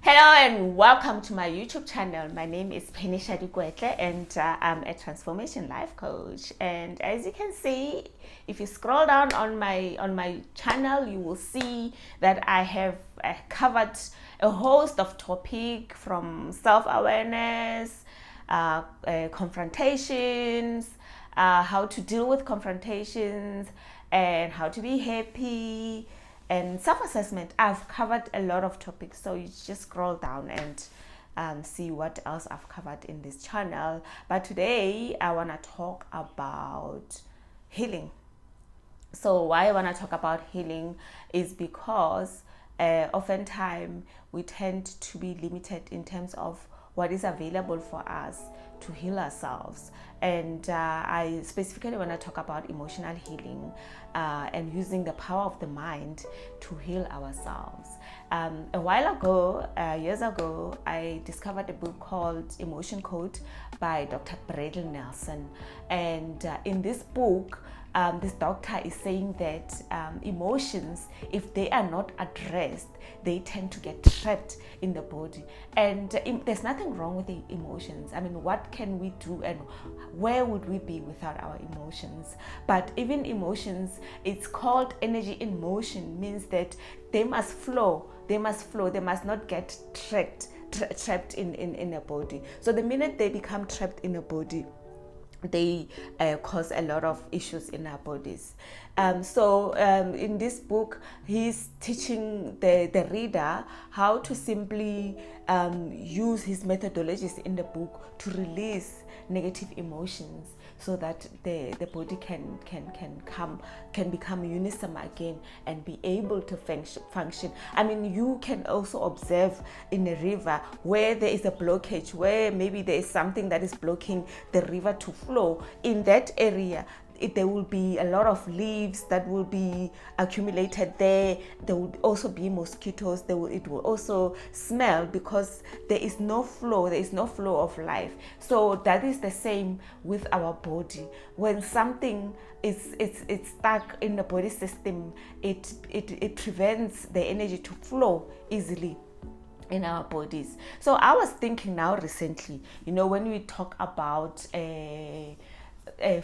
Hello and welcome to my YouTube channel. My name is Penisha Dikwetle and I'm a transformation life coach. And as you can see, if you scroll down on my channel, you will see that I have covered a host of topics from self-awareness, confrontations, how to deal with confrontations, and how to be happy and self-assessment. I've covered a lot of topics, so you just scroll down and see what else I've covered in this channel. But today I want to talk about healing. So why I want to talk about healing is because oftentimes we tend to be limited in terms of what is available for us to heal ourselves. And I specifically want to talk about emotional healing and using the power of the mind to heal ourselves. A while ago, years ago, I discovered a book called Emotion Code by Dr. Bradley Nelson. And in this book, this doctor is saying that emotions, if they are not addressed, they tend to get trapped in the body. And there's nothing wrong with the emotions. I mean, what can we do and where would we be without our emotions? But even emotions, it's called energy in motion, means that they must flow. They must not get trapped in a body. So the minute they become trapped in a body, they cause a lot of issues in our bodies. So in this book, he's teaching the reader how to simply use his methodologies in the book to release negative emotions, so that the body can become uniform again and be able to function. I mean, you can also observe in a river where there is a blockage, where maybe there is something that is blocking the river to flow. In that area, there will be a lot of leaves that will be accumulated there. There will also be mosquitoes. It will also smell because there is no flow. There is no flow of life. So that is the same with our body. When something is stuck in the body system, it prevents the energy to flow easily in our bodies. So I was thinking now recently, when we talk about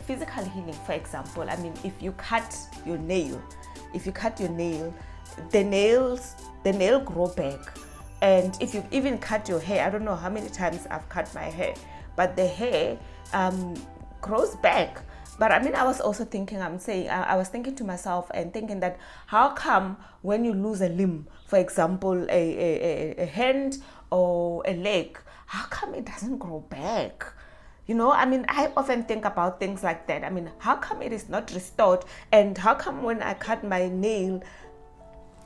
physical healing, for example, I mean, if you cut your nail, the nail grow back. And if you even cut your hair, I don't know how many times I've cut my hair, but the hair grows back. But I mean, I was also thinking, I was thinking to myself and thinking that how come when you lose a limb, for example, a hand or a leg, how come it doesn't grow back? I mean, I often think about things like that. I mean, how come it is not restored? And how come when I cut my nail,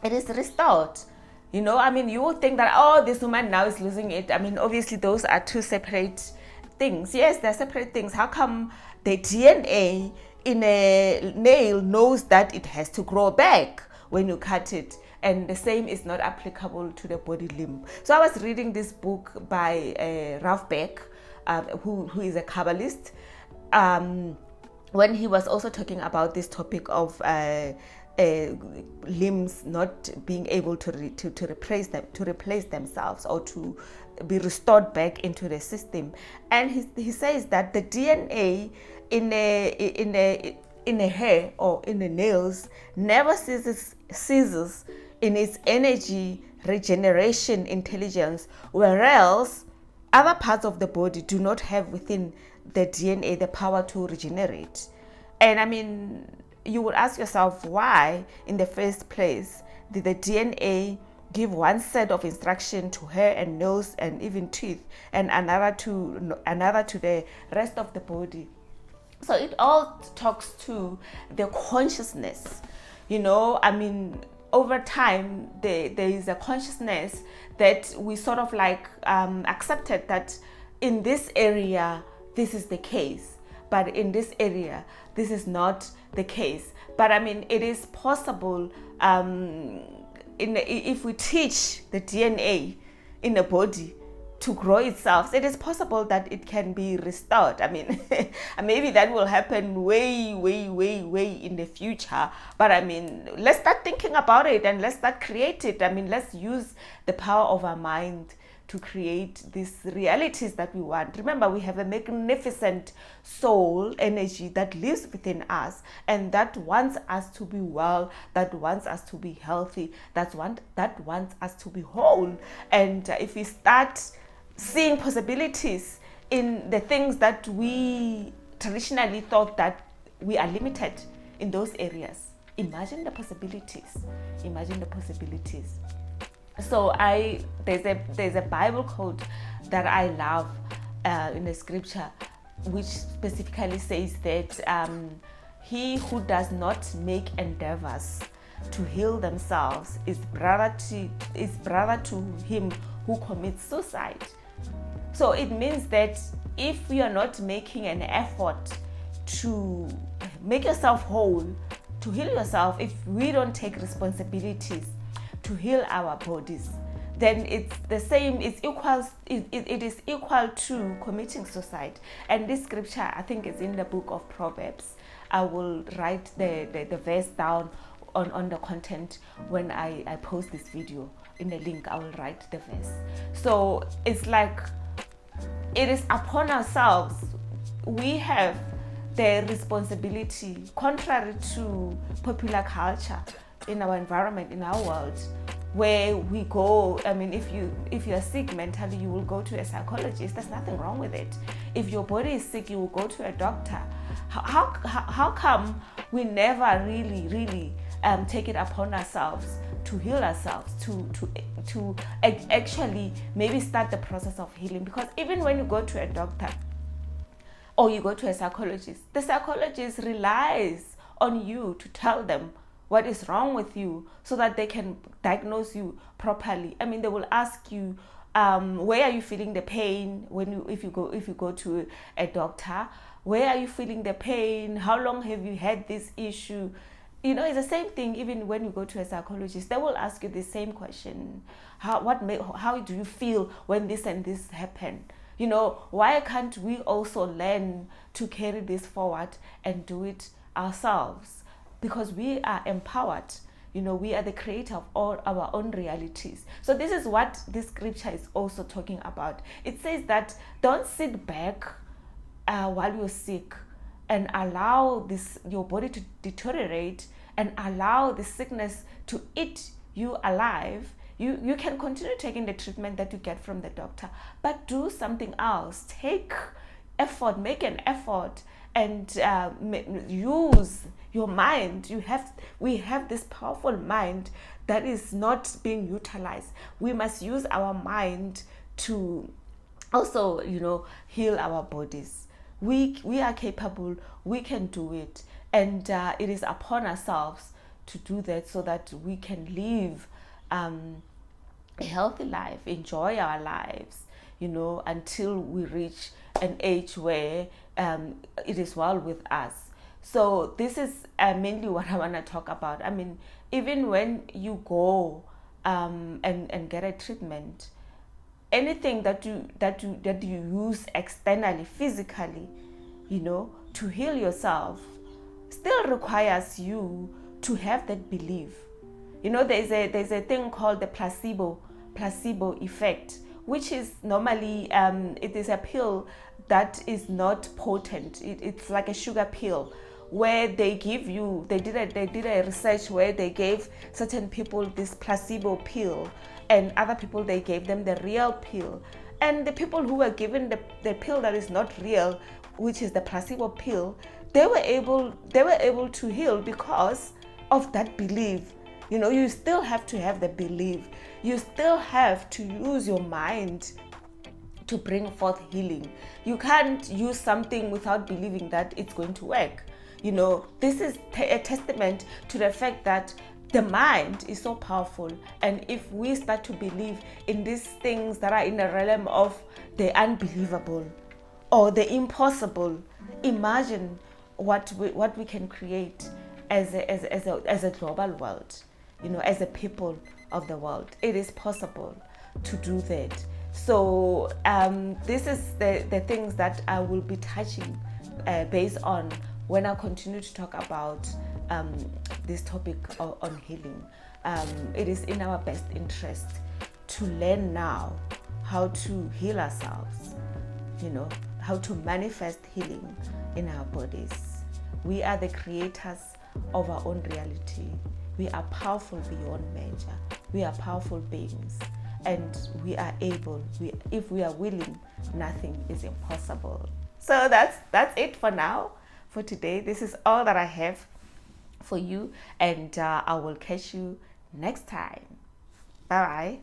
it is restored? I mean, you would think that, oh, this woman now is losing it. I mean, obviously, those are two separate things. Yes, they're separate things. How come the DNA in a nail knows that it has to grow back when you cut it? And the same is not applicable to the body limb. So I was reading this book by Ralph Beck, who is a Kabbalist, when he was also talking about this topic of limbs not being able to replace themselves or to be restored back into the system. And he says that the DNA in a hair or in the nails never ceases in its energy regeneration intelligence, whereas other parts of the body do not have within the DNA the power to regenerate. And I mean, you would ask yourself, why in the first place did the DNA give one set of instruction to hair and nails and even teeth, and another to the rest of the body? So it all talks to the consciousness. I mean, over time, there is a consciousness that we sort of like accepted that in this area, this is the case, but in this area, this is not the case. But I mean, it is possible if we teach the DNA in the body to grow itself. It is possible that it can be restored. I mean, maybe that will happen way in the future. But I mean, let's start thinking about it and let's start create it. I mean, let's use the power of our mind to create these realities that we want. Remember, we have a magnificent soul energy that lives within us and that wants us to be well, that wants us to be healthy, that wants us to be whole. And if we start seeing possibilities in the things that we traditionally thought that we are limited in those areas, imagine the possibilities. Imagine the possibilities. So there's a Bible quote that I love in the scripture, which specifically says that he who does not make endeavors to heal themselves is brother to him who commits suicide. So it means that if you are not making an effort to make yourself whole, to heal yourself, if we don't take responsibilities to heal our bodies, then it's the same, it is equal to committing suicide. And this scripture, I think, is in the book of Proverbs. I will write the verse down on the content when I post this video. In the link, I will write the verse. So it's like, it is upon ourselves. We have the responsibility, contrary to popular culture, in our environment, in our world, where we go. I mean, if you're sick mentally, you will go to a psychologist. There's nothing wrong with it. If your body is sick, you will go to a doctor. How come we never really take it upon ourselves to heal ourselves, to actually maybe start the process of healing? Because even when you go to a doctor or you go to a psychologist, the psychologist relies on you to tell them what is wrong with you so that they can diagnose you properly. I mean, they will ask you, where are you feeling the pain if you go to a doctor? Where are you feeling the pain? How long have you had this issue? You know, it's the same thing. Even when you go to a psychologist, they will ask you the same question. How do you feel when this and this happen? You know, why can't we also learn to carry this forward and do it ourselves? Because we are empowered. You know, we are the creator of all our own realities. So this is what this scripture is also talking about. It says that don't sit back while you're sick and allow your body to deteriorate and allow the sickness to eat you alive. You can continue taking the treatment that you get from the doctor, but do something else. Take effort, make an effort, and use your mind. We have this powerful mind that is not being utilized. We must use our mind to also, you know, heal our bodies. We are capable. We can do it, and it is upon ourselves to do that so that we can live a healthy life, enjoy our lives, you know, until we reach an age where it is well with us. So this is mainly what I want to talk about. I mean, even when you go and get a treatment, anything that you use externally, physically, you know, to heal yourself, still requires you to have that belief. You know, there's a thing called the placebo effect, which is normally it is a pill that is not potent. It's like a sugar pill where they did a research where they gave certain people this placebo pill and other people they gave them the real pill. And the people who were given the pill that is not real, which is the placebo pill, they were able to heal because of that belief. You know, you still have to have the belief. You still have to use your mind to bring forth healing. You can't use something without believing that it's going to work. You know, this is a testament to the fact that the mind is so powerful. And if we start to believe in these things that are in the realm of the unbelievable or the impossible, imagine what we can create as a global world, you know, as a people of the world. It is possible to do that. So this is the things that I will be touching based on when I continue to talk about this topic on healing. It is in our best interest to learn now how to heal ourselves, how to manifest healing in our bodies. We are the creators of our own reality. We are powerful beyond measure. We are powerful beings, and we are able. If we are willing, nothing is impossible. So that's it for now, for today. This is all that I have for you, and I will catch you next time. Bye bye.